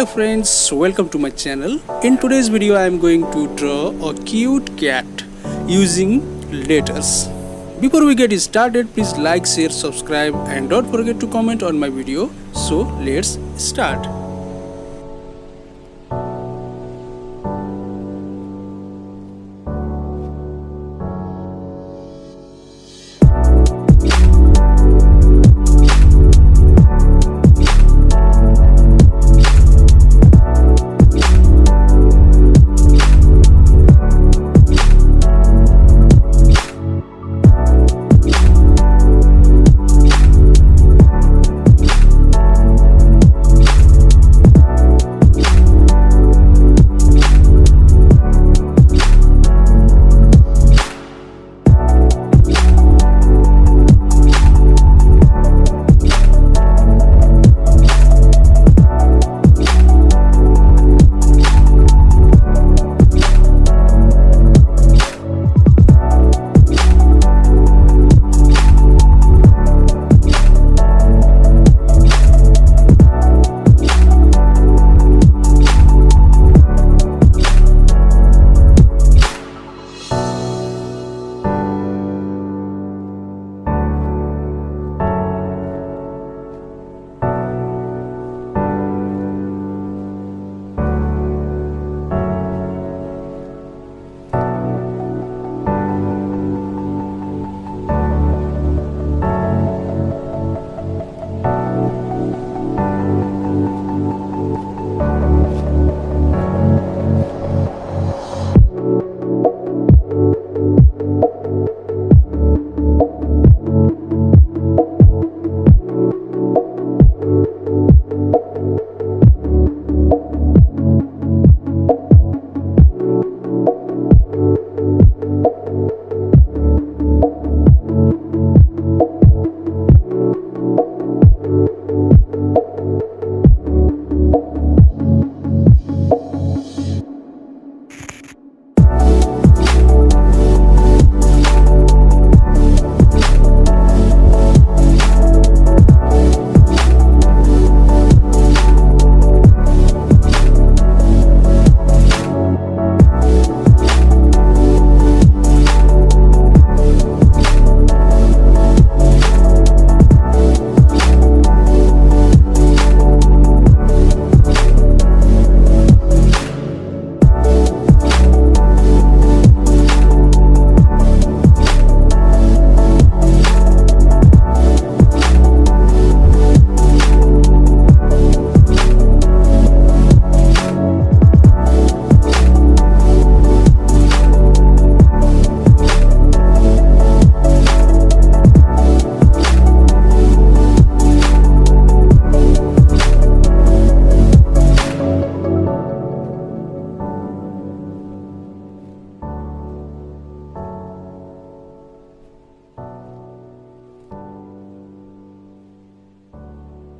Hello friends, welcome to my channel. In today's video I am going to draw a cute cat using letters. Before we get started, please like, share, subscribe and don't forget to comment on my video. So let's start.